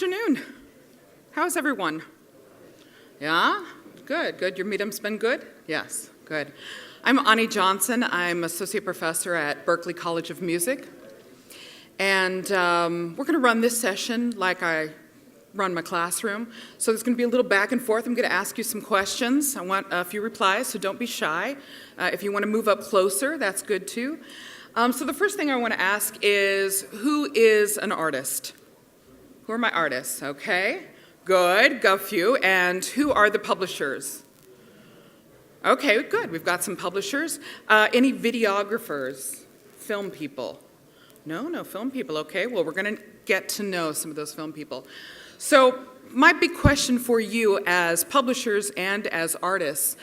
afternoon. How's everyone? Yeah? Good. Your Midem's been good? Yes, good. I'm Ani Johnson. I'm associate professor at Berklee College of Music. And we're going to run this session like I run my classroom. So there's going to be a little back and forth. I'm going to ask you some questions. I want a few replies, so don't be shy. If you want to move up closer, that's good too. So the first thing I want to ask is, who is an artist? Who are my artists? Okay, good, go few. And who are the publishers? Okay, good, we've got some publishers. Any videographers? Film people? No film people, okay. Well, we're gonna get to know some of those film people. So my big question for you as publishers and as artists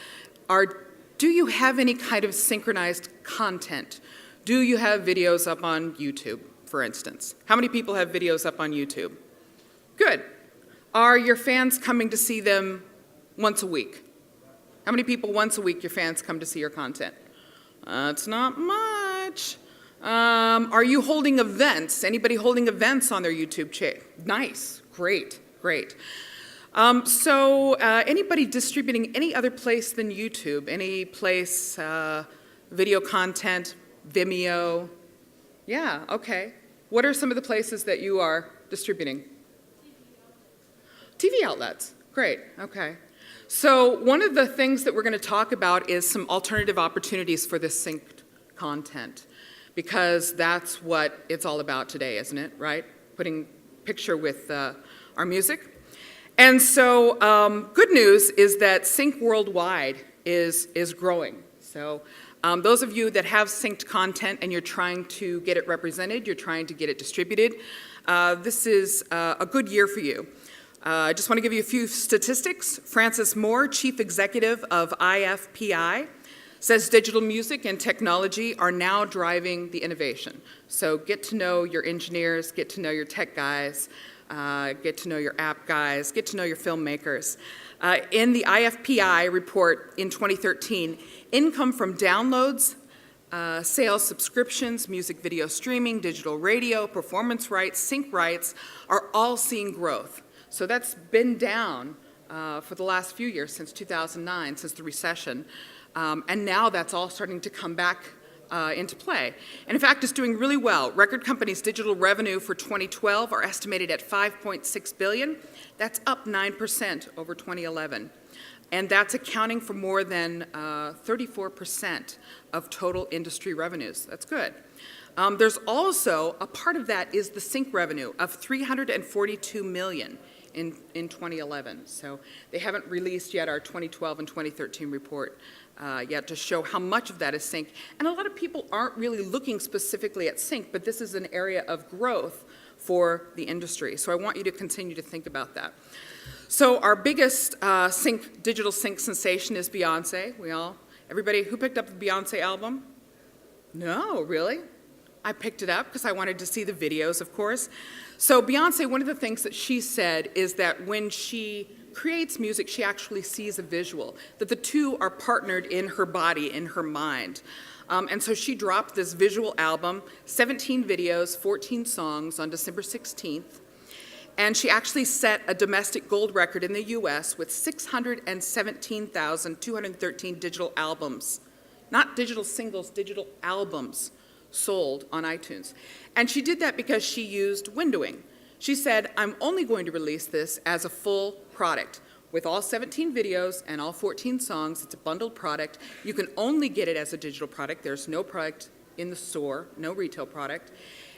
are, do you have any kind of synchronized content? Do you have videos up on YouTube, for instance? How many people have videos up on YouTube? Good. Are your fans coming to see them once a week? How many people once a week your fans come to see your content? It's not much. Are you holding events? Anybody holding events on their YouTube channel? Nice, great. Anybody distributing any other place than YouTube? Any place, video content, Vimeo? Yeah, okay. What are some of the places that you are distributing? TV outlets, great, okay. So one of the things that we're going to talk about is some alternative opportunities for this synced content, because that's what it's all about today, isn't it, right? Putting picture with our music. And so good news is that sync worldwide is growing. So those of you that have synced content and you're trying to get it represented, you're trying to get it distributed, this is a good year for you. I just want to give you a few statistics. Francis Moore, chief executive of IFPI, says digital music and technology are now driving the innovation. So get to know your engineers, get to know your tech guys, get to know your app guys, get to know your filmmakers. In the IFPI report in 2013, income from downloads, sales, subscriptions, music video streaming, digital radio, performance rights, sync rights are all seeing growth. So that's been down for the last few years, since 2009, since the recession. And now that's all starting to come back into play. And in fact, it's doing really well. Record companies' digital revenue for 2012 are estimated at $5.6 billion. That's up 9% over 2011. And that's accounting for more than 34% of total industry revenues. That's good. There's also, a part of that is the sync revenue of $342 million in 2011. So they haven't released yet our 2012 and 2013 report yet to show how much of that is sync. And a lot of people aren't really looking specifically at sync, but this is an area of growth for the industry. So I want you to continue to think about that. So our biggest digital sync sensation is Beyonce. Everybody, who picked up the Beyonce album? No, really? I picked it up because I wanted to see the videos, of course. So Beyonce, one of the things that she said is that when she creates music, she actually sees a visual, that the two are partnered in her body, in her mind. And so she dropped this visual album, 17 videos, 14 songs on December 16th. And she actually set a domestic gold record in the US with 617,213 digital albums. Not digital singles, digital albums sold on iTunes. And she did that because she used windowing. She said, I'm only going to release this as a full product. With all 17 videos and all 14 songs, it's a bundled product. You can only get it as a digital product. There's no product in the store, no retail product.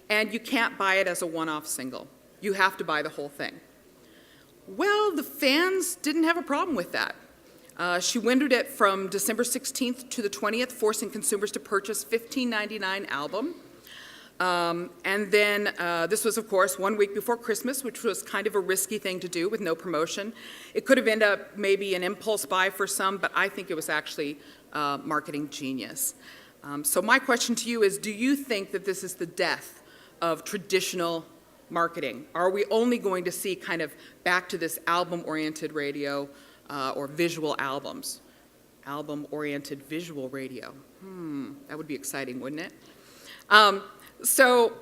And you can't buy it as a one-off single. You have to buy the whole thing. Well, the fans didn't have a problem with that. She windowed it from December 16th to the 20th, forcing consumers to purchase $15.99 album. And then this was, of course, 1 week before Christmas, which was kind of a risky thing to do with no promotion. It could have ended up maybe an impulse buy for some, but I think it was actually marketing genius. So my question to you is, do you think that this is the death of traditional marketing? Are we only going to see kind of back to this album-oriented radio or visual albums? Album-oriented visual radio. That would be exciting, wouldn't it? So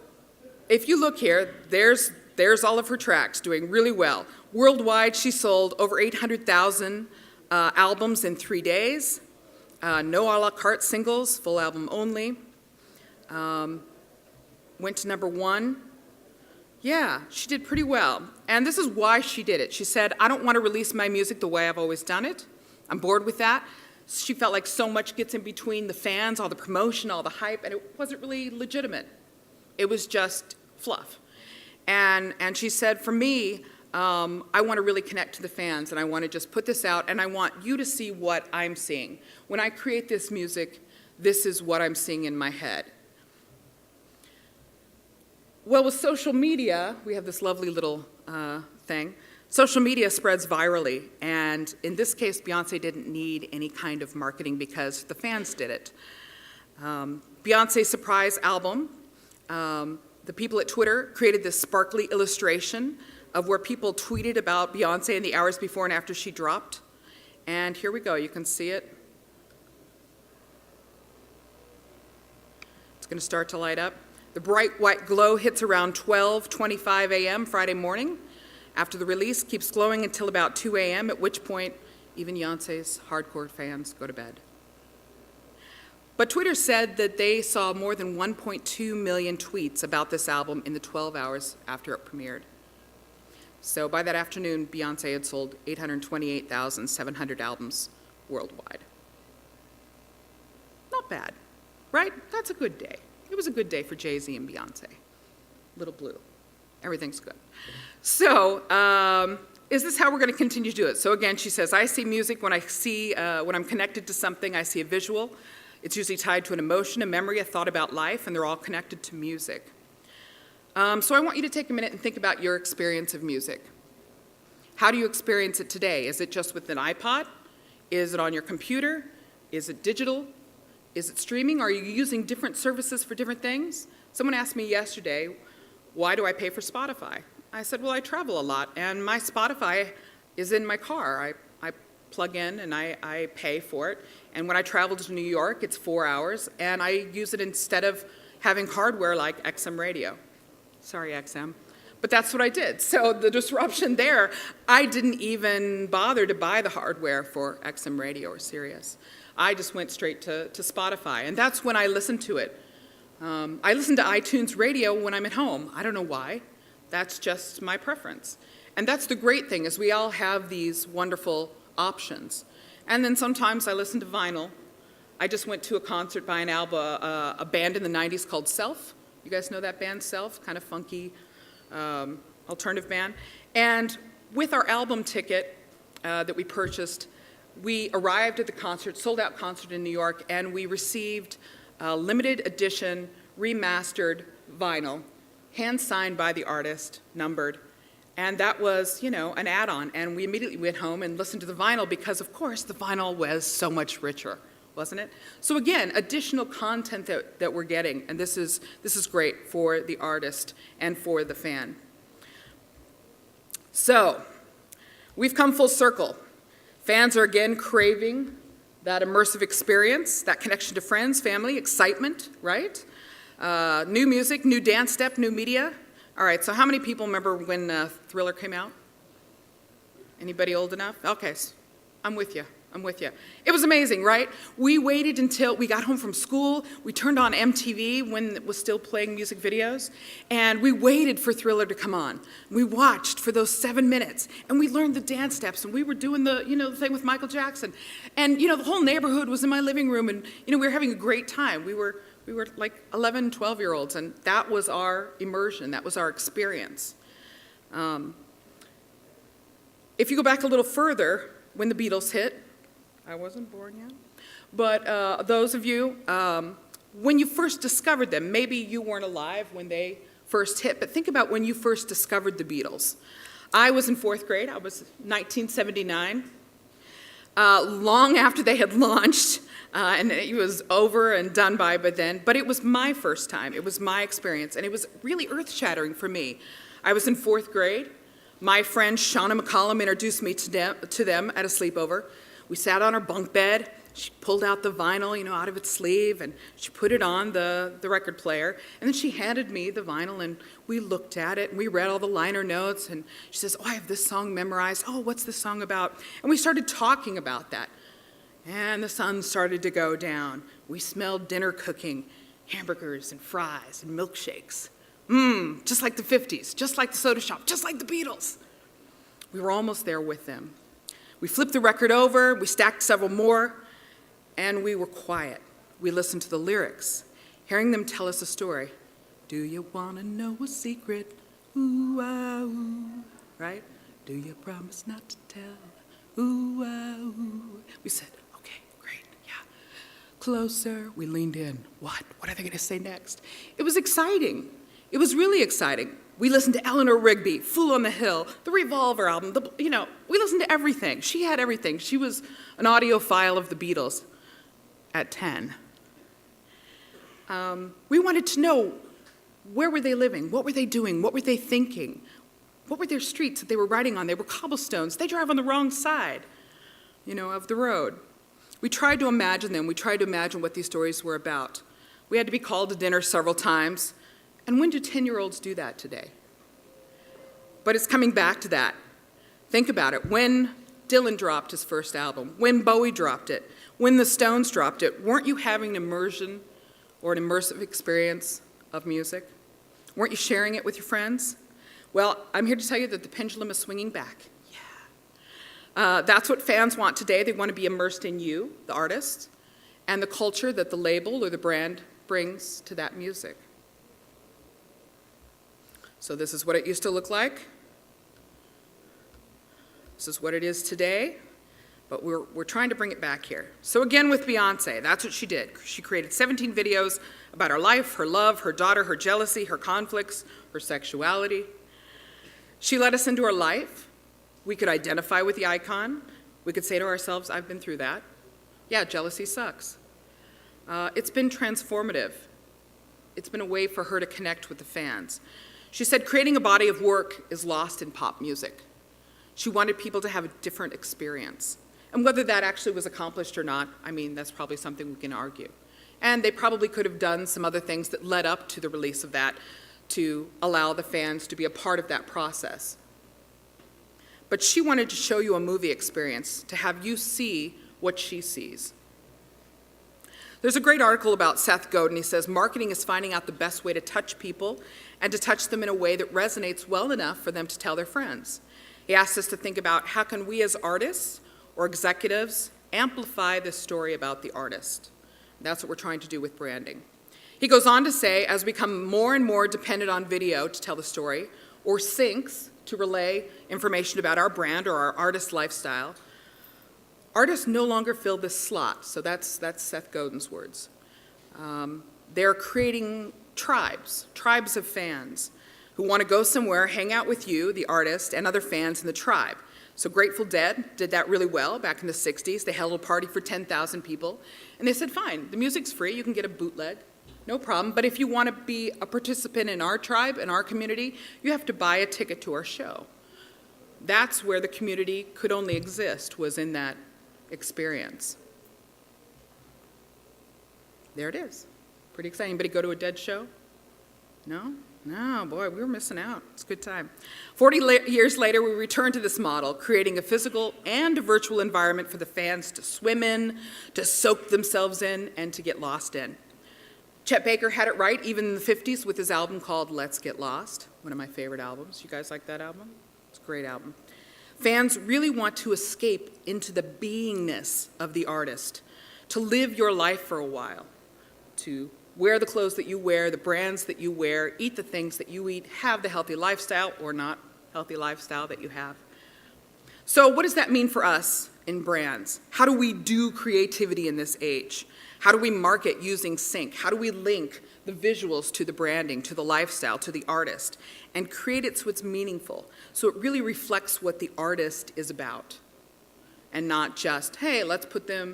if you look here, there's there's all of her tracks doing really well. Worldwide, she sold over 800,000 albums in 3 days. No a la carte singles, full album only. Went to #1. Yeah, she did pretty well. And this is why she did it. She said, I don't want to release my music the way I've always done it. I'm bored with that. She felt like so much gets in between the fans, all the promotion, all the hype, and it wasn't really legitimate. It was just fluff. And she said, for me, I want to really connect to the fans, and I want to just put this out, and I want you to see what I'm seeing. When I create this music, this is what I'm seeing in my head. Well, with social media, we have this lovely little thing. Social media spreads virally, and in this case, Beyonce didn't need any kind of marketing because the fans did it. Beyonce's surprise album, the people at Twitter created this sparkly illustration of where people tweeted about Beyonce in the hours before and after she dropped. And here we go, you can see it. It's going to start to light up. The bright white glow hits around 12:25 a.m. Friday morning. After the release, keeps glowing until about 2 a.m., at which point even Beyonce's hardcore fans go to bed. But Twitter said that they saw more than 1.2 million tweets about this album in the 12 hours after it premiered. So by that afternoon, Beyonce had sold 828,700 albums worldwide. Not bad, right? That's a good day. It was a good day for Jay-Z and Beyonce. Little Blue. Everything's good. So, is this how we're going to continue to do it? So again, she says, I see music when when I'm connected to something, I see a visual. It's usually tied to an emotion, a memory, a thought about life, and they're all connected to music. So I want you to take a minute and think about your experience of music. How do you experience it today? Is it just with an iPod? Is it on your computer? Is it digital? Is it streaming? Are you using different services for different things? Someone asked me yesterday, why do I pay for Spotify? I said, well, I travel a lot, and my Spotify is in my car. I plug in and I pay for it. And when I travel to New York, it's 4 hours, and I use it instead of having hardware like XM radio. Sorry, XM. But that's what I did. So the disruption there, I didn't even bother to buy the hardware for XM radio or Sirius. I just went straight to Spotify, and that's when I listened to it. I listen to iTunes radio when I'm at home. I don't know why. That's just my preference. And that's the great thing, is we all have these wonderful options. And then sometimes I listen to vinyl. I just went to a concert by a band in the 90s called Self. You guys know that band, Self? Kind of funky alternative band. And with our album ticket that we purchased, we arrived at the concert, sold out concert in New York, and we received limited edition, remastered vinyl, hand-signed by the artist, numbered. And that was, you know, an add-on. And we immediately went home and listened to the vinyl because, of course, the vinyl was so much richer, wasn't it? So again, additional content that we're getting, and this is great for the artist and for the fan. So, we've come full circle. Fans are again craving that immersive experience, that connection to friends, family, excitement, right? New music, new dance step, new media. All right, so how many people remember when Thriller came out? Anybody old enough? Okay, I'm with you. It was amazing, right? We waited until we got home from school. We turned on MTV when it was still playing music videos, and we waited for Thriller to come on. We watched for those 7 minutes, and we learned the dance steps, and we were doing the thing with Michael Jackson. And, the whole neighborhood was in my living room, and, we were having a great time. We were like 11, 12-year-olds, and that was our immersion. That was our experience. If you go back a little further, when the Beatles hit, I wasn't born yet, but those of you, when you first discovered them, maybe you weren't alive when they first hit, but think about when you first discovered the Beatles. I was in 4th grade. I was 1979, long after they had launched, and it was over and done by then, but it was my first time. It was my experience, and it was really earth-shattering for me. I was in 4th grade. My friend Shauna McCollum introduced me to them at a sleepover. We sat on our bunk bed. She pulled out the vinyl, out of its sleeve, and she put it on the record player. And then she handed me the vinyl, and we looked at it, and we read all the liner notes. And she says, I have this song memorized. Oh, what's this song about? And we started talking about that. And the sun started to go down. We smelled dinner cooking, hamburgers and fries and milkshakes. Just like the 50s, just like the soda shop, just like the Beatles. We were almost there with them. We flipped the record over, we stacked several more, and we were quiet. We listened to the lyrics, hearing them tell us a story. Do you want to know a secret? Ooh, ah, ooh. Right? Do you promise not to tell? Ooh, ah, ooh. We said, okay, great, yeah. Closer. We leaned in. What? What are they going to say next? It was exciting. It was really exciting. We listened to Eleanor Rigby, Fool on the Hill, the Revolver album, we listened to everything. She had everything. She was an audiophile of the Beatles at 10. We wanted to know, where were they living? What were they doing? What were they thinking? What were their streets that they were riding on? They were cobblestones. They drive on the wrong side, of the road. We tried to imagine them. We tried to imagine what these stories were about. We had to be called to dinner several times. And when do 10-year-olds do that today? But it's coming back to that. Think about it. When Dylan dropped his first album, when Bowie dropped it, when the Stones dropped it, weren't you having an immersion or an immersive experience of music? Weren't you sharing it with your friends? Well, I'm here to tell you that the pendulum is swinging back. Yeah. That's what fans want today. They want to be immersed in you, the artist, and the culture that the label or the brand brings to that music. So this is what it used to look like. This is what it is today, but we're trying to bring it back here. So again with Beyonce, that's what she did. She created 17 videos about her life, her love, her daughter, her jealousy, her conflicts, her sexuality. She let us into her life. We could identify with the icon. We could say to ourselves, I've been through that. Yeah, jealousy sucks. It's been transformative. It's been a way for her to connect with the fans. She said creating a body of work is lost in pop music. She wanted people to have a different experience. And whether that actually was accomplished or not, that's probably something we can argue. And they probably could have done some other things that led up to the release of that to allow the fans to be a part of that process. But she wanted to show you a movie experience, to have you see what she sees. There's a great article about Seth Godin. He says, marketing is finding out the best way to touch people and to touch them in a way that resonates well enough for them to tell their friends. He asks us to think about how can we as artists or executives amplify this story about the artist. That's what we're trying to do with branding. He goes on to say, as we become more and more dependent on video to tell the story, or syncs to relay information about our brand or our artist lifestyle, artists no longer fill this slot. So that's Seth Godin's words. They're creating tribes of fans who want to go somewhere, hang out with you, the artist, and other fans in the tribe. So Grateful Dead did that really well back in the 60s. They held a party for 10,000 people. And they said, fine, the music's free, you can get a bootleg, no problem. But if you want to be a participant in our tribe, in our community, you have to buy a ticket to our show. That's where the community could only exist, was in that experience. There it is. Pretty exciting. Anybody go to a Dead show? No? No, boy, we were missing out. It's a good time. 40 years later, we return to this model, creating a physical and a virtual environment for the fans to swim in, to soak themselves in, and to get lost in. Chet Baker had it right, even in the 50s, with his album called Let's Get Lost, one of my favorite albums. You guys like that album? It's a great album. Fans really want to escape into the beingness of the artist, to live your life for a while, to wear the clothes that you wear, the brands that you wear, eat the things that you eat, have the healthy lifestyle or not healthy lifestyle that you have. So what does that mean for us in brands? How do we do creativity in this age? How do we market using sync? How do we link the visuals to the branding, to the lifestyle, to the artist, and create it so it's meaningful, so it really reflects what the artist is about, and not just, hey, let's put them,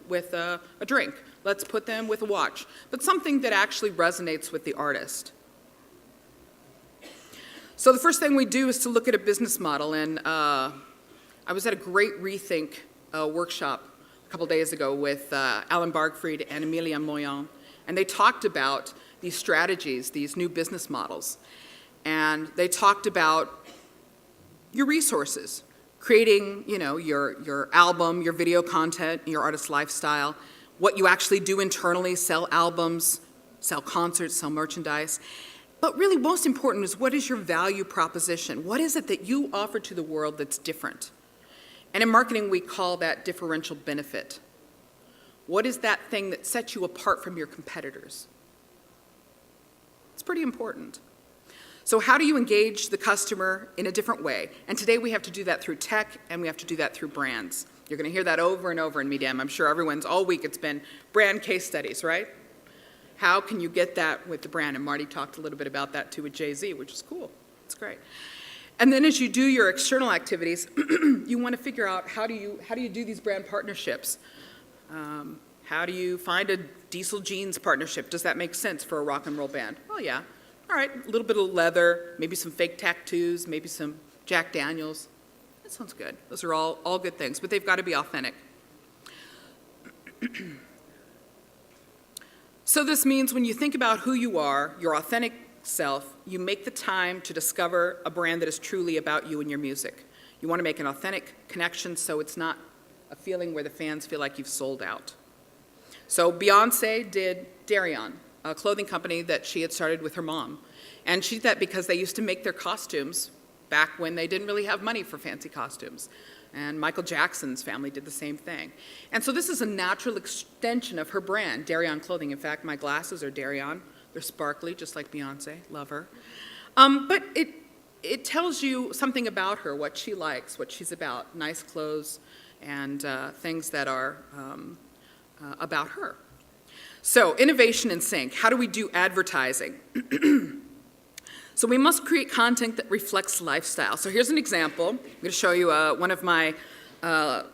with a drink. Let's put them with a watch, but something that actually resonates with the artist. So the first thing we do is to look at a business model, and I was at a great rethink a workshop a couple days ago with Alan Bargfried and Amelia Moyon, and they talked about these strategies, these new business models. And they talked about your resources, creating, your album, your video content, your artist lifestyle, what you actually do internally, sell albums, sell concerts, sell merchandise. But really most important is, what is your value proposition? What is it that you offer to the world that's different? And in marketing, we call that differential benefit. What is that thing that sets you apart from your competitors? It's pretty important. So how do you engage the customer in a different way? And today we have to do that through tech, and we have to do that through brands. You're going to hear that over and over in Midem. I'm sure everyone's, all week it's been brand case studies, right? How can you get that with the brand? And Marty talked a little bit about that too with Jay-Z, which is cool. It's great. And then as you do your external activities, you want to figure out how do you do these brand partnerships? How do you find a Diesel Jeans partnership? Does that make sense for a rock and roll band? Oh yeah. All right, a little bit of leather, maybe some fake tattoos, maybe some Jack Daniels. That sounds good. Those are all good things, but they've got to be authentic. So this means when you think about who you are, your authentic self, you make the time to discover a brand that is truly about you and your music. You want to make an authentic connection so it's not a feeling where the fans feel like you've sold out. So Beyonce did Darion, a clothing company that she had started with her mom. And she did that because they used to make their costumes back when they didn't really have money for fancy costumes. And Michael Jackson's family did the same thing. And so this is a natural extension of her brand, Darion Clothing. In fact, my glasses are Darion. They're sparkly, just like Beyonce. Love her. But it tells you something about her, what she likes, what she's about, nice clothes, and things that are about her. So, innovation in sync. How do we do advertising? So we must create content that reflects lifestyle. So here's an example. I'm going to show you one of my, I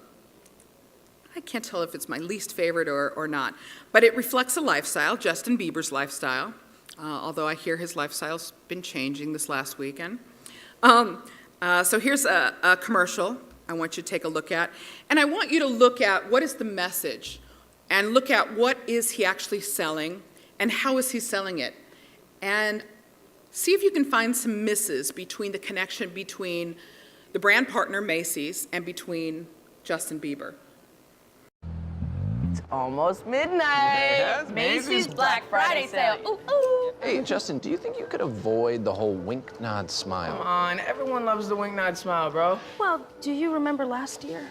can't tell if it's my least favorite or not, but it reflects a lifestyle, Justin Bieber's lifestyle, although I hear his lifestyle's been changing this last weekend. So here's a commercial I want you to take a look at. And I want you to look at what is the message, and look at what is he actually selling, and how is he selling it. And see if you can find some misses between the connection between the brand partner, Macy's, and between Justin Bieber. It's almost midnight. Yes, Macy's Black Friday sale. Ooh, ooh. Hey, Justin, do you think you could avoid the whole wink, nod, smile? Come on, everyone loves the wink, nod, smile, bro. Well, do you remember last year?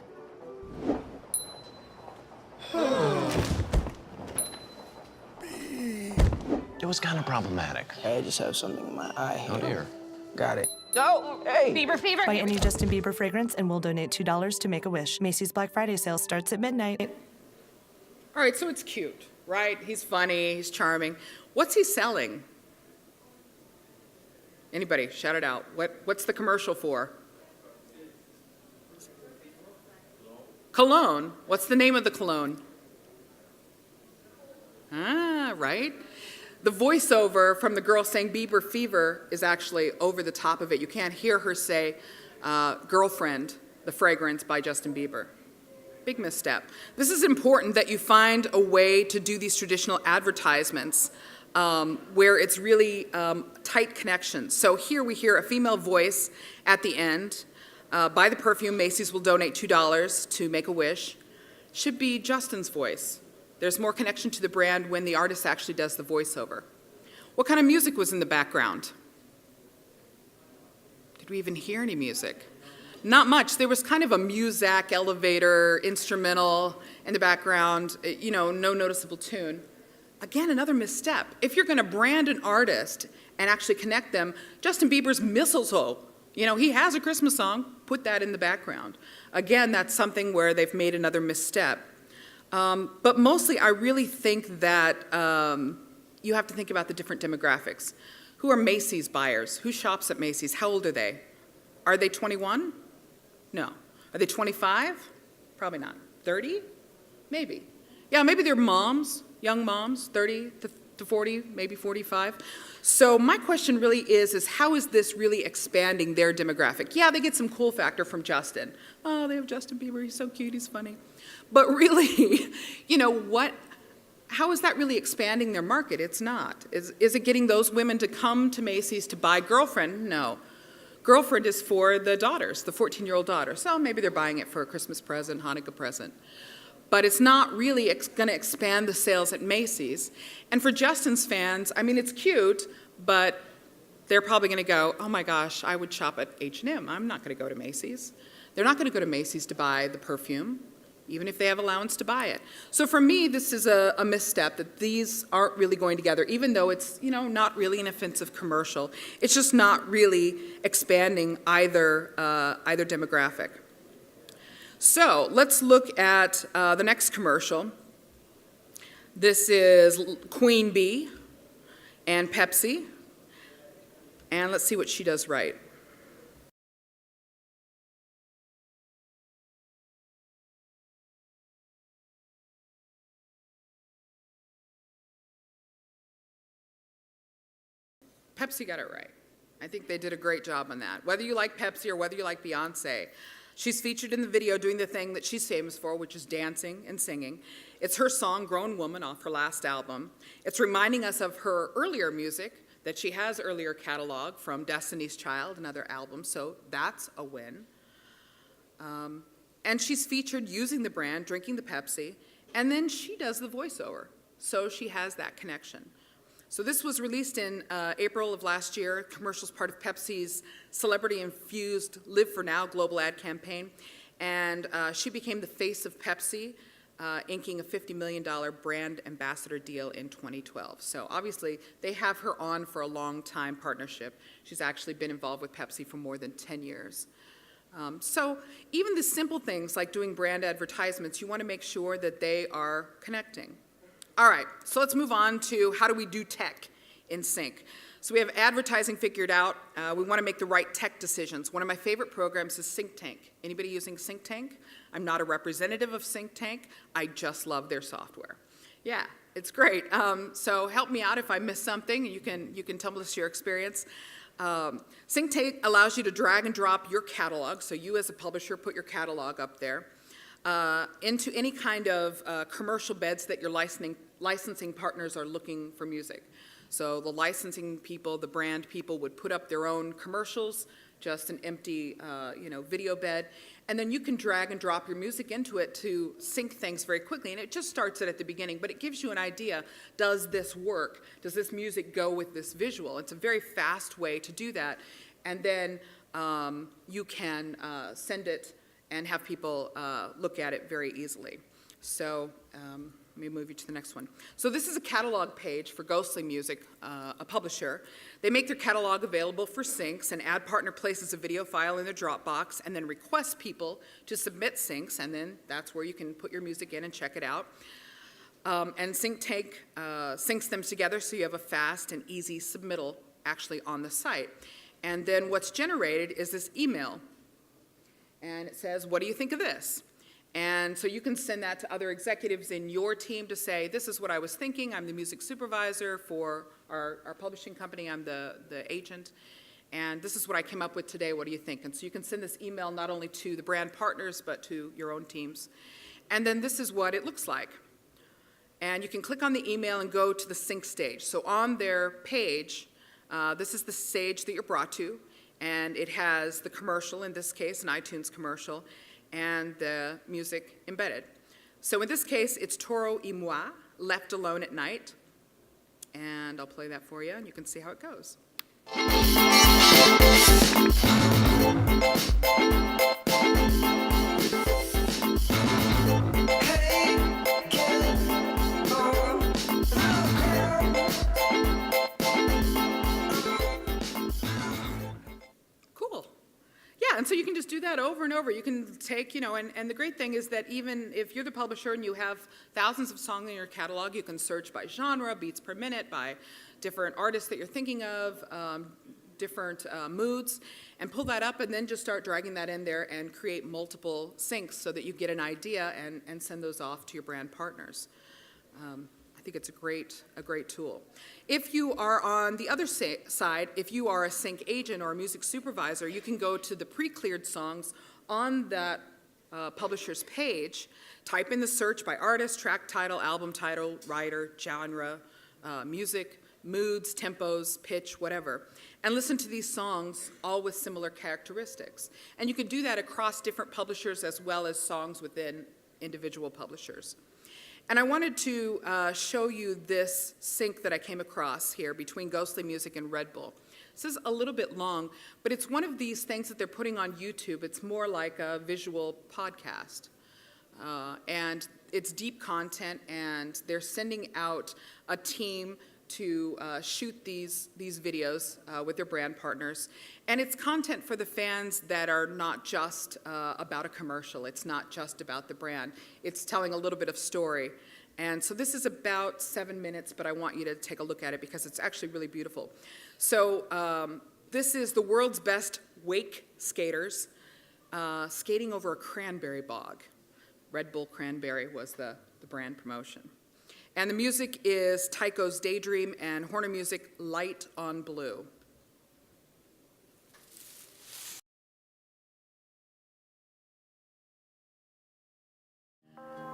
It was kind of problematic. I just have something in my eye here. Oh, dear. Got it. Oh, hey! Bieber fever. Buy any Justin Bieber fragrance and we'll donate $2 to Make-A-Wish. Macy's Black Friday sale starts at midnight. All right, so it's cute, right? He's funny, he's charming. What's he selling? Anybody, shout it out. What's the commercial for? Cologne. What's the name of the cologne? Ah, right. The voiceover from the girl saying Bieber fever is actually over the top of it. You can't hear her say Girlfriend, the fragrance by Justin Bieber. Big misstep. This is important that you find a way to do these traditional advertisements where it's really tight connections. So here we hear a female voice at the end. Buy the perfume, Macy's will donate $2 to Make-A-Wish. Should be Justin's voice. There's more connection to the brand when the artist actually does the voiceover. What kind of music was in the background? Did we even hear any music? Not much. There was kind of a Muzak elevator instrumental in the background, no noticeable tune. Again, another misstep. If you're going to brand an artist and actually connect them, Justin Bieber's Mistletoe, he has a Christmas song, put that in the background. Again, that's something where they've made another misstep. But mostly, I really think that you have to think about the different demographics. Who are Macy's buyers? Who shops at Macy's? How old are they? Are they 21? No. Are they 25? Probably not. 30? Maybe. Yeah, maybe they're moms, young moms, 30 to to 40, maybe 45. So my question really is how is this really expanding their demographic? Yeah, they get some cool factor from Justin. Oh, they have Justin Bieber, he's so cute, he's funny. But really, how is that really expanding their market? It's not. Is it getting those women to come to Macy's to buy Girlfriend? No. Girlfriend is for the daughters, the 14-year-old daughter. So maybe they're buying it for a Christmas present, Hanukkah present. But it's not really going to expand the sales at Macy's. And for Justin's fans, I mean, it's cute, but they're probably going to go, oh my gosh, I would shop at H&M. I'm not going to go to Macy's. They're not going to go to Macy's to buy the perfume, even if they have allowance to buy it. So for me, this is a misstep that these aren't really going together, even though it's, not really an offensive commercial. It's just not really expanding either demographic. So let's look at the next commercial. This is Queen Bee and Pepsi. And let's see what she does right. Pepsi got it right. I think they did a great job on that. Whether you like Pepsi or whether you like Beyonce, she's featured in the video doing the thing that she's famous for, which is dancing and singing. It's her song, Grown Woman, off her last album. It's reminding us of her earlier music that she has earlier cataloged from Destiny's Child and other albums, so that's a win. And she's featured using the brand, drinking the Pepsi, and then she does the voiceover, so she has that connection. So this was released in April of last year. Commercial's part of Pepsi's celebrity-infused Live for Now global ad campaign. And she became the face of Pepsi, inking a $50 million brand ambassador deal in 2012. So obviously, they have her on for a long-time partnership. She's actually been involved with Pepsi for more than 10 years. So even the simple things like doing brand advertisements, you want to make sure that they are connecting. All right, so let's move on to how do we do tech in sync. So we have advertising figured out. We want to make the right tech decisions. One of my favorite programs is Sync Tank. Anybody using Sync Tank? I'm not a representative of Sync Tank. I just love their software. Yeah, it's great. So help me out if I miss something. You can tell us your experience. Sync Tank allows you to drag and drop your catalog. So you as a publisher put your catalog up there. Into any kind of commercial beds that your licensing partners are looking for music. So the licensing people, the brand people would put up their own commercials, just an empty video bed, and then you can drag and drop your music into it to sync things very quickly. And it just starts it at the beginning, but it gives you an idea, does this work? Does this music go with this visual? It's a very fast way to do that. And then you can send it and have people look at it very easily. So let me move you to the next one. So this is a catalog page for Ghostly Music, a publisher. They make their catalog available for syncs, and ad partner places a video file in their Dropbox and then requests people to submit syncs, and then that's where you can put your music in and check it out. And Sync Tank syncs them together so you have a fast and easy submittal actually on the site. And then what's generated is this email. And it says, what do you think of this? And so you can send that to other executives in your team to say, this is what I was thinking. I'm the music supervisor for our publishing company. I'm the agent. And this is what I came up with today. What do you think? And so you can send this email not only to the brand partners, but to your own teams. And then this is what it looks like. And you can click on the email and go to the sync stage. So on their page, this is the stage that you're brought to. And it has the commercial, in this case, an iTunes commercial, and the music embedded. So in this case, it's Toro y Moi, Left Alone at Night. And I'll play that for you, and you can see how it goes. And so you can just do that over and over. You can take, and the great thing is that even if you're the publisher and you have thousands of songs in your catalog, you can search by genre, beats per minute, by different artists that you're thinking of, different moods, and pull that up and then just start dragging that in there and create multiple syncs so that you get an idea and send those off to your brand partners. I think it's a great tool. If you are on the other side, if you are a sync agent or a music supervisor, you can go to the pre-cleared songs on that publisher's page, type in the search by artist, track title, album title, writer, genre, music, moods, tempos, pitch, whatever, and listen to these songs all with similar characteristics. And you can do that across different publishers as well as songs within individual publishers. And I wanted to show you this sync that I came across here between Ghostly Music and Red Bull. This is a little bit long, but it's one of these things that they're putting on YouTube. It's more like a visual podcast. And it's deep content, and they're sending out a team to shoot these videos with their brand partners. And it's content for the fans that are not just about a commercial. It's not just about the brand. It's telling a little bit of story. And so this is about 7 minutes, but I want you to take a look at it because it's actually really beautiful. So this is the world's best wake skaters skating over a cranberry bog. Red Bull Cranberry was the brand promotion. And the music is Tycho's Daydream and Horner Music Light on Blue.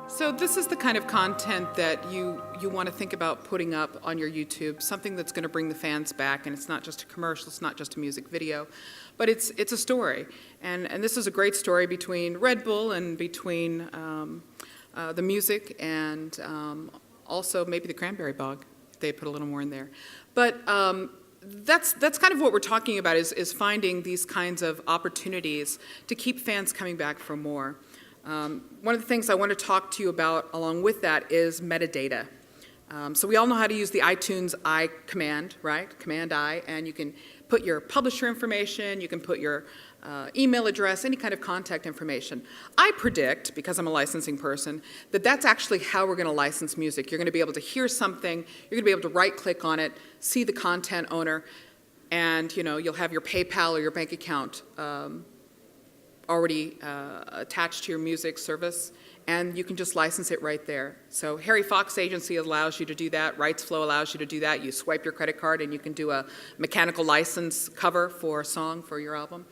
So this is the kind of content that you want to think about putting up on your YouTube, something that's going to bring the fans back, and it's not just a commercial, it's not just a music video, but it's a story. And this is a great story between Red Bull and between the music and also maybe the cranberry bog, if they put a little more in there. But that's kind of what we're talking about is finding these kinds of opportunities to keep fans coming back for more. One of the things I want to talk to you about along with that is metadata. So we all know how to use the iTunes I command, right? Command I, and you can put your publisher information, you can put your email address, any kind of contact information. I predict, because I'm a licensing person, that that's actually how we're going to license music. You're going to be able to hear something, you're going to be able to right-click on it, see the content owner, and you'll have your PayPal or your bank account already attached to your music service, and you can just license it right there. So Harry Fox Agency allows you to do that. RightsFlow allows you to do that. You swipe your credit card and you can do a mechanical license cover for a song for your album.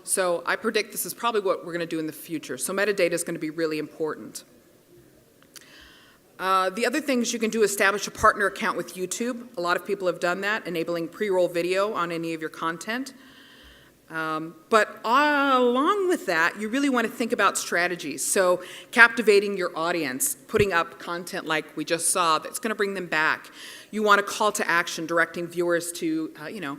So I predict this is probably what we're going to do in the future. So metadata is going to be really important. The other things you can do is establish a partner account with YouTube. A lot of people have done that, enabling pre-roll video on any of your content. But along with that, you really want to think about strategies. So captivating your audience, putting up content like we just saw that's going to bring them back. You want a call to action, directing viewers to,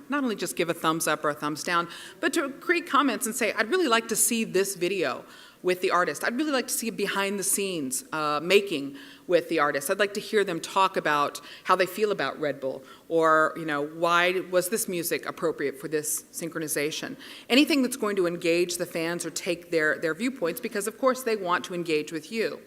not only just give a thumbs up or a thumbs down, but to create comments and say, I'd really like to see this video with the artist. I'd really like to see behind the scenes making with the artist. I'd like to hear them talk about how they feel about Red Bull, or why was this music appropriate for this synchronization. Anything that's going to engage the fans or take their viewpoints, because of course they want to engage with you.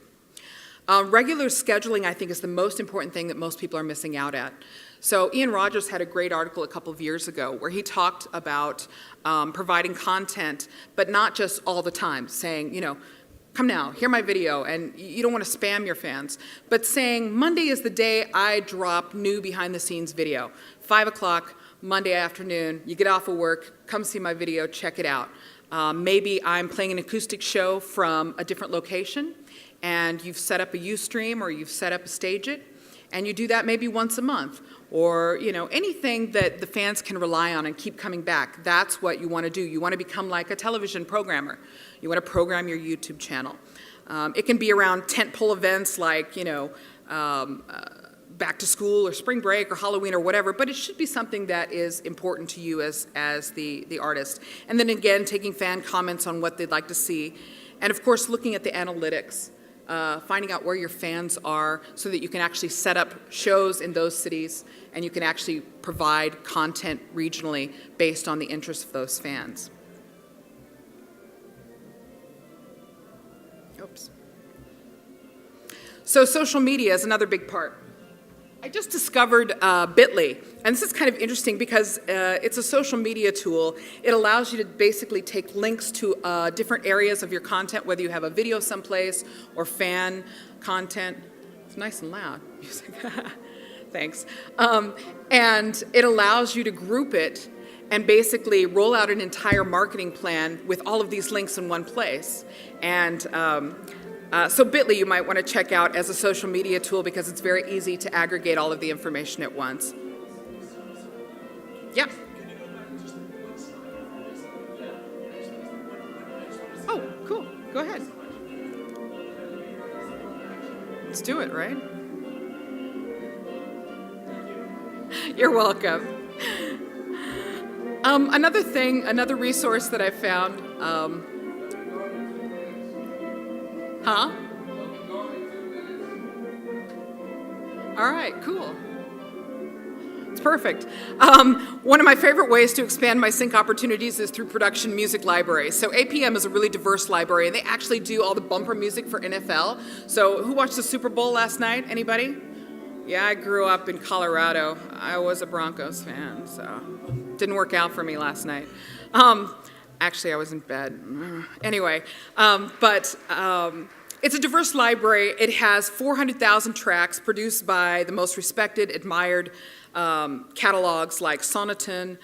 Regular scheduling, I think, is the most important thing that most people are missing out at. So Ian Rogers had a great article a couple of years ago where he talked about providing content, but not just all the time, saying, come now, hear my video, and you don't want to spam your fans, but saying Monday is the day I drop new behind-the-scenes video. 5 o'clock, Monday afternoon, you get off of work, come see my video, check it out. Maybe I'm playing an acoustic show from a different location, and you've set up a Ustream or you've set up a Stage It, and you do that maybe once a month, or anything that the fans can rely on and keep coming back. That's what you want to do. You want to become like a television programmer. You want to program your YouTube channel. It can be around tentpole events like back to school or spring break or Halloween or whatever, but it should be something that is important to you as the artist. And then again, taking fan comments on what they'd like to see, and of course looking at the analytics. Finding out where your fans are so that you can actually set up shows in those cities and you can actually provide content regionally based on the interests of those fans. Oops. So social media is another big part. I just discovered Bitly, and this is kind of interesting because it's a social media tool. It allows you to basically take links to different areas of your content, whether you have a video someplace or fan content. It's nice and loud. music. Thanks. And it allows you to group it and basically roll out an entire marketing plan with all of these links in one place. And so Bitly you might want to check out as a social media tool because it's very easy to aggregate all of the information at once. Yeah. Oh, cool. Go ahead. Let's do it, right? You're welcome. Another resource that I found. All right, cool. It's perfect. One of my favorite ways to expand my sync opportunities is through production music libraries. So APM is a really diverse library, and they actually do all the bumper music for NFL. So who watched the Super Bowl last night? Anybody? Yeah, I grew up in Colorado. I was a Broncos fan, so didn't work out for me last night. Actually, I was in bed. Anyway, it's a diverse library. It has 400,000 tracks produced by the most respected, admired catalogs like Sonoton,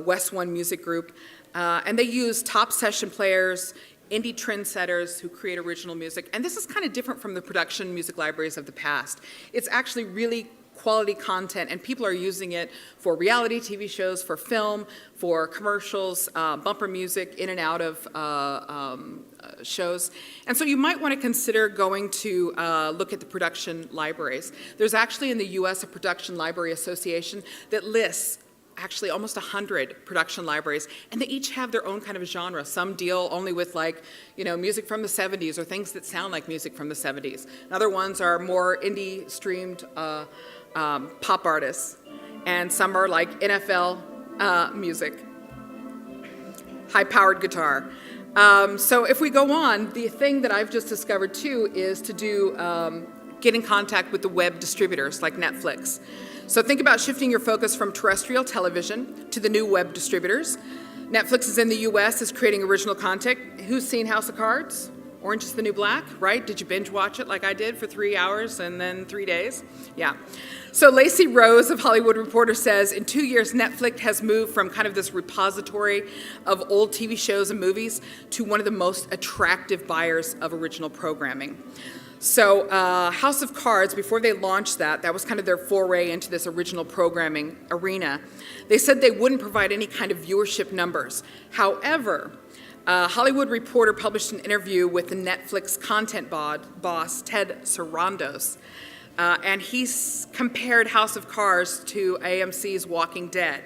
West One Music Group, and they use top session players, indie trendsetters who create original music. And this is kind of different from the production music libraries of the past. It's actually really quality content, and people are using it for reality TV shows, for film, for commercials, bumper music in and out of shows. And so you might want to consider going to look at the production libraries. There's actually in the US a production library association that lists actually almost 100 production libraries, and they each have their own kind of genre. Some deal only with music from the 70s or things that sound like music from the 70s. And other ones are more indie streamed pop artists, and some are like NFL music, high-powered guitar. So if we go on, the thing that I've just discovered too is to get in contact with the web distributors like Netflix. So think about shifting your focus from terrestrial television to the new web distributors. Netflix is in the US, is creating original content. Who's seen House of Cards? Orange is the New Black, right? Did you binge watch it like I did for 3 hours and then 3 days? Yeah. So Lacey Rose of Hollywood Reporter says, in 2 years, Netflix has moved from kind of this repository of old TV shows and movies to one of the most attractive buyers of original programming. So House of Cards, before they launched that was kind of their foray into this original programming arena. They said they wouldn't provide any kind of viewership numbers. However, Hollywood Reporter published an interview with the Netflix content boss, Ted Sarandos, and he's compared House of Cards to AMC's Walking Dead,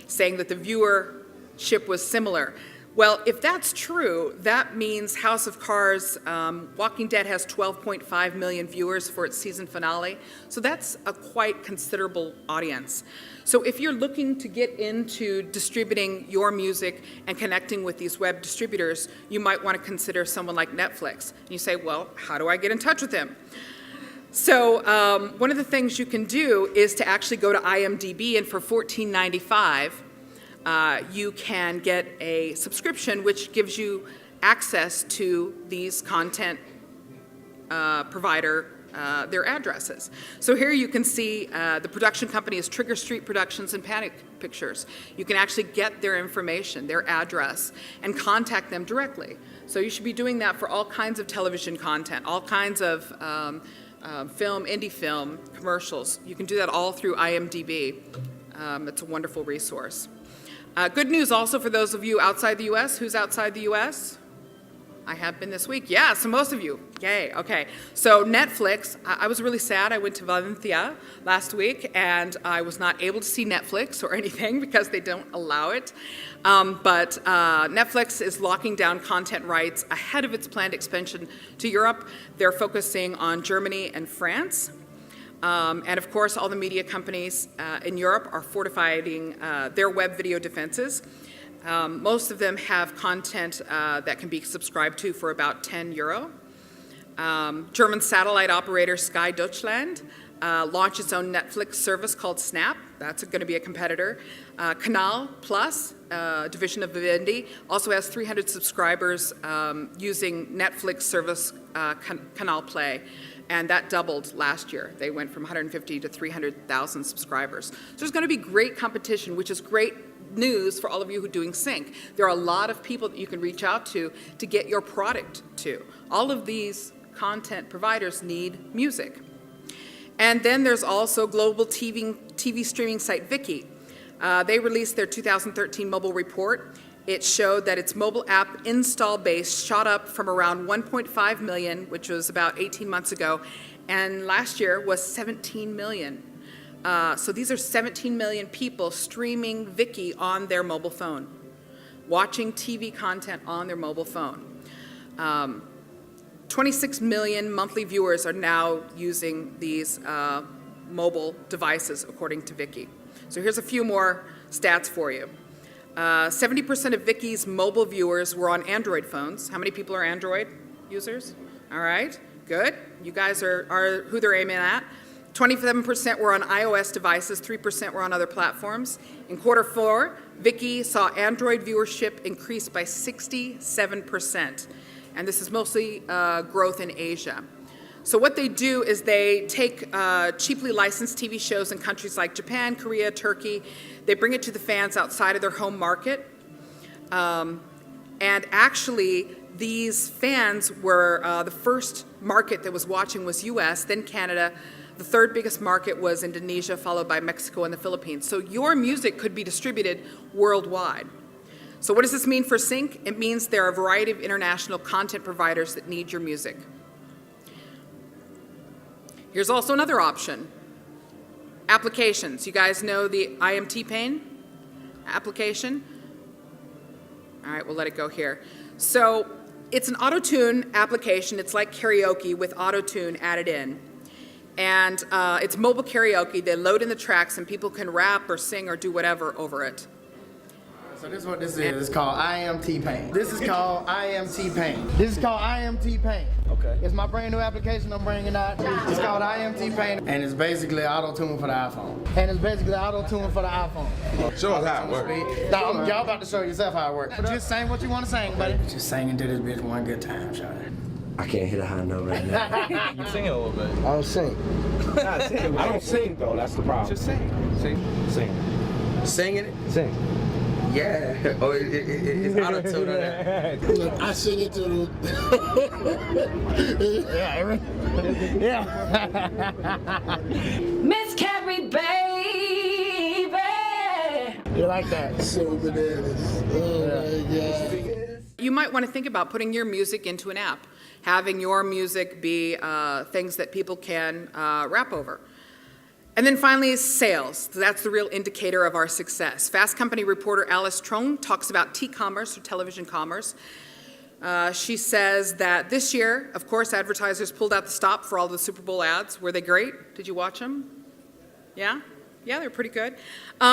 saying that the viewership was similar. Well, if that's true, that means House of Cards, Walking Dead has 12.5 million viewers for its season finale, so that's a quite considerable audience. So if you're looking to get into distributing your music and connecting with these web distributors, you might want to consider someone like Netflix. And you say, well, how do I get in touch with them? So one of the things you can do is to actually go to IMDb, and for $14.95, you can get a subscription which gives you access to these content provider, their addresses. So here you can see the production company is Trigger Street Productions and Panic Pictures. You can actually get their information, their address, and contact them directly. So you should be doing that for all kinds of television content, all kinds of film, indie film, commercials. You can do that all through IMDb. It's a wonderful resource. Good news also for those of you outside the U.S. Who's outside the U.S.? I have been this week. Yeah, so most of you. Yay, okay. So Netflix, I was really sad. I went to Valencia last week, and I was not able to see Netflix or anything because they don't allow it. But Netflix is locking down content rights ahead of its planned expansion to Europe. They're focusing on Germany and France. And of course, all the media companies in Europe are fortifying their web video defenses. Most of them have content that can be subscribed to for about €10. German satellite operator Sky Deutschland launched its own Netflix service called Snap. That's going to be a competitor. Canal Plus, division of Vivendi, also has 300 subscribers using Netflix service Canal Play, and that doubled last year. They went from 150 to 300,000 subscribers. So there's going to be great competition, which is great news for all of you who are doing sync. There are a lot of people that you can reach out to get your product to. All of these content providers need music. And then there's also global TV streaming site Viki. They released their 2013 mobile report. It showed that its mobile app install base shot up from around 1.5 million, which was about 18 months ago, and last year was 17 million. So these are 17 million people streaming Viki on their mobile phone, watching TV content on their mobile phone. 26 million monthly viewers are now using these mobile devices, according to Viki. So here's a few more stats for you. 70% of Viki's mobile viewers were on Android phones. How many people are Android users? All right, good. You guys are who they're aiming at. 27% were on iOS devices, 3% were on other platforms. In Q4, Viki saw Android viewership increase by 67%. And this is mostly growth in Asia. So what they do is they take cheaply licensed TV shows in countries like Japan, Korea, Turkey. They bring it to the fans outside of their home market. And actually, these fans were, the first market that was watching was US, then Canada. The third biggest market was Indonesia, followed by Mexico and the Philippines. So your music could be distributed worldwide. So what does this mean for Sync? It means there are a variety of international content providers that need your music. Here's also another option. Applications. You guys know the T-Pain application? All right, we'll let it go here. So it's an auto-tune application. It's like karaoke with auto-tune added in. And it's mobile karaoke. They load in the tracks and people can rap or sing or do whatever over it. So this is what this is. It's called T-Pain. This is called T-Pain. This is called T-Pain. Okay. It's my brand new application I'm bringing out. It's called T-Pain. And it's basically auto-tune for the iPhone. Show us how it works. Y'all about to show yourself how it works. Just sing what you want to sing, buddy. Just sing into this bitch one good time, Shawty. I can't hit a high note right now. You sing it a little bit. I don't sing. I don't sing though, that's the problem. Just sing. Sing. Singing it? Sing. Yeah. Oh, it's auto-tune on that. Look, I sing it to the... Yeah. Miss Carrie, baby. You like that? So bananas. Oh my God. You might want to think about putting your music into an app, having your music be things that people can rap over. And then finally is sales. That's the real indicator of our success. Fast Company reporter Alice Trong talks about T-commerce, or television commerce. She says that this year, of course, advertisers pulled out the stop for all the Super Bowl ads. Were they great? Did you watch them? Yeah? Yeah, they're pretty good.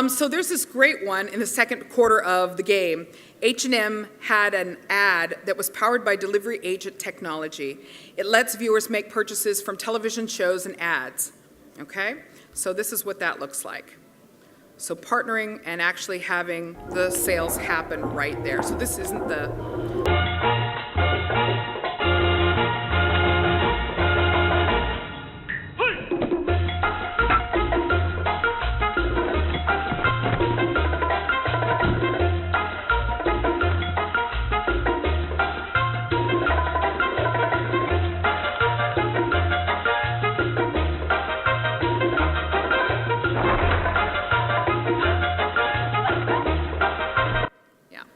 So there's this great one in the second quarter of the game. H&M had an ad that was powered by delivery agent technology. It lets viewers make purchases from television shows and ads, okay? So this is what that looks like. So partnering and actually having the sales happen right there. So this isn't the...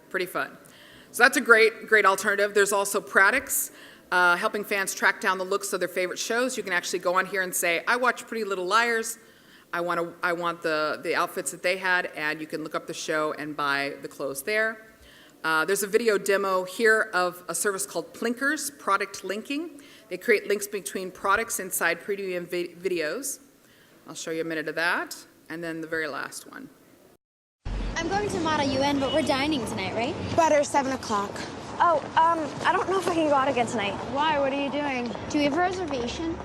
Pretty fun. So that's a great alternative. There's also Pradix, helping fans track down the looks of their favorite shows. You can actually go on here and say, I watch Pretty Little Liars. I want the outfits that they had, and you can look up the show and buy the clothes there. There's a video demo here of a service called Plinkers, product linking. They create links between products inside premium videos. I'll show you a minute of that. And then the very last one. I'm going to Model UN, but we're dining tonight, right? Better 7 o'clock. Oh, I don't know if I can go out again tonight. Why? What are you doing? Do we have a reservation?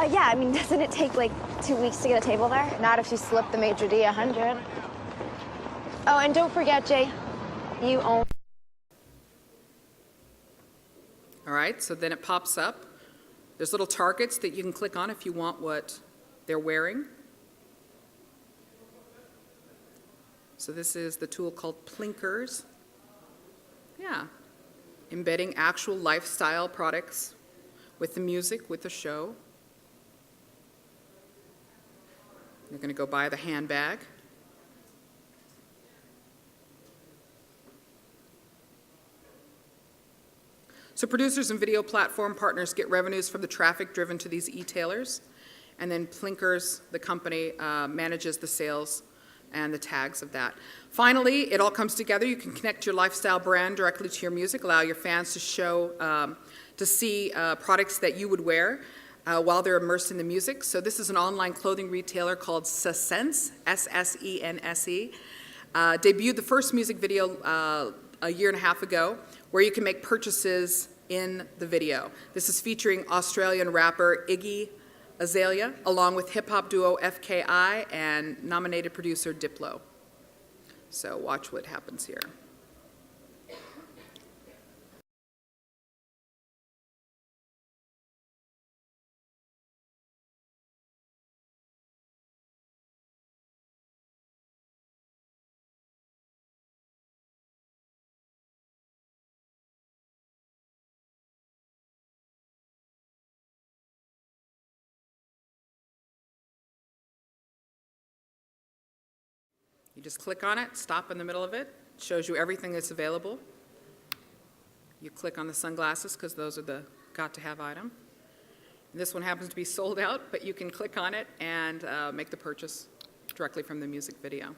Yeah, I mean, doesn't it take like 2 weeks to get a table there? Not if you slip the maitre d' 100. Oh, and don't forget, Jay, you own. All right, so then it pops up. There's little targets that you can click on if you want what they're wearing. So this is the tool called Plinkers. Yeah, embedding actual lifestyle products with the music, with the show. You're going to go buy the handbag. So producers and video platform partners get revenues from the traffic driven to these e-tailers, and then Plinkers, the company, manages the sales and the tags of that. Finally, it all comes together. You can connect your lifestyle brand directly to your music, allow your fans to see products that you would wear while they're immersed in the music. So this is an online clothing retailer called Sense, S-S-E-N-S-E. Debuted the first music video a year and a half ago, where you can make purchases in the video. This is featuring Australian rapper Iggy Azalea, along with hip-hop duo FKI and nominated producer Diplo. So watch what happens here. You just click on it, stop in the middle of it, shows you everything that's available. You click on the sunglasses because those are the got-to-have item. And this one happens to be sold out, but you can click on it and make the purchase directly from the music video.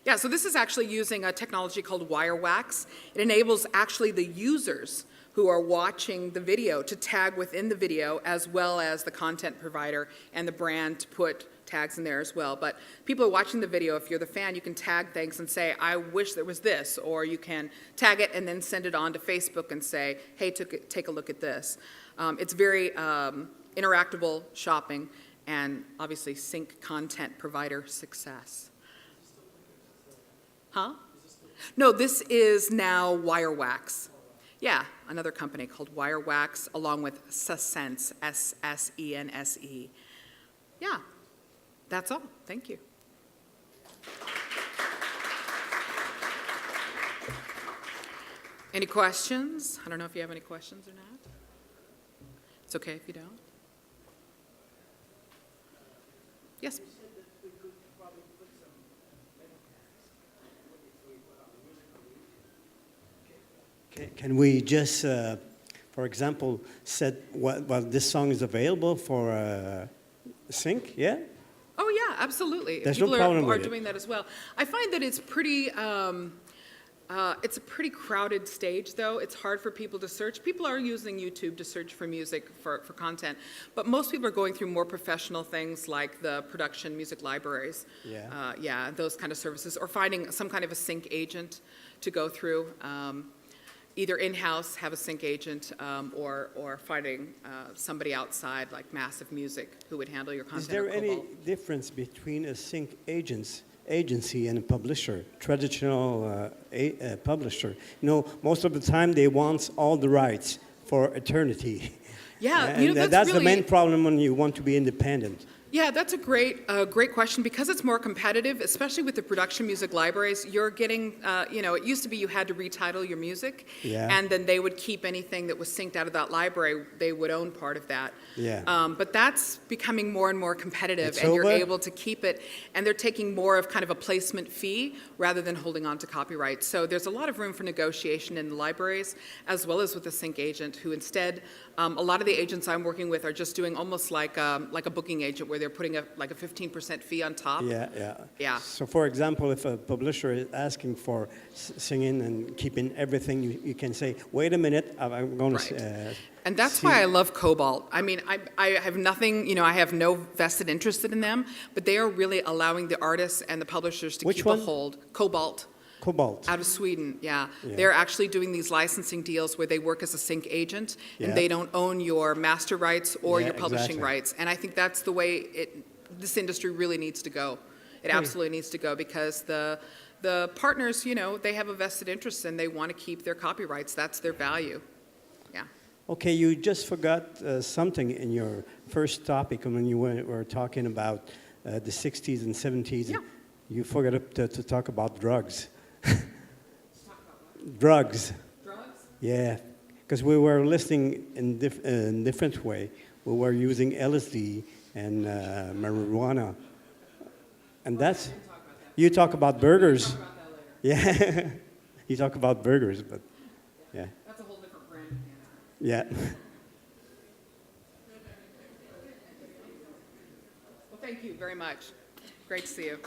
Yeah, so this is actually using a technology called WireWax. It enables actually the users who are watching the video to tag within the video, as well as the content provider and the brand to put tags in there as well. But people are watching the video. If you're the fan, you can tag things and say, I wish there was this, or you can tag it and then send it on to Facebook and say, hey, take a look at this. It's very interactable shopping and obviously sync content provider success. Huh? No, this is now WireWax. Yeah, another company called WireWax, along with Sense, S-S-E-N-S-E. Yeah, that's all. Thank you. Any questions? I don't know if you have any questions or not. It's okay if you don't. Yes? Can we just, for example, set well, this song is available for sync, yeah? Oh, yeah, absolutely. There's People no problem are with doing that as well. I find that it's a pretty crowded stage, though. It's hard for people to search. People are using YouTube to search for music, for content, but most people are going through more professional things like the production music libraries. Yeah. Yeah, those kind of services, or finding some kind of a sync agent to go through. Either in-house, have a sync agent, or finding somebody outside, like Massive Music, who would handle your content. Is there any difference between a sync agency and a publisher, traditional publisher? You know, most of the time they want all the rights for eternity. Yeah, and that's really the main problem when you want to be independent. Yeah, that's a great question, because it's more competitive, especially with the production music libraries. You're getting, it used to be you had to retitle your music, and then they would keep anything that was synced out of that library. They would own part of that. Yeah. But that's becoming more and more competitive, and over. you're able to keep it, and they're taking more of kind of a placement fee rather than holding on to copyright. So there's a lot of room for negotiation in the libraries, as well as with the sync agent, who instead, a lot of the agents I'm working with are just doing almost like a booking agent, where they're putting a 15% fee on top. Yeah. So, for example, if a publisher is asking for singing and keeping everything, you can say, wait a minute, I'm going to and that's why I love Cobalt. I mean, I have nothing, I have no vested interest in them, but they are really allowing the artists and the publishers to keep a hold. Cobalt. Cobalt. Out of Sweden, yeah. Yeah. They're actually doing these licensing deals where they work as a sync agent, and Yeah. they don't own your master rights or Yeah, your publishing exactly. rights. And I think that's the way this industry really needs to go. It absolutely needs to go because the partners, you know, they have a vested interest and they want to keep their copyrights. That's their value. Yeah. Okay, you just forgot something in your first topic when you were talking about the 60s and 70s. Yeah. You forgot to talk about drugs. Drugs. Drugs? Yeah, because we were listening in different way. We were using LSD and marijuana. And that's, you talk about burgers. Yeah, you talk about burgers, but yeah. That's a whole different brand. Yeah. Well, thank you very much. Great to see you.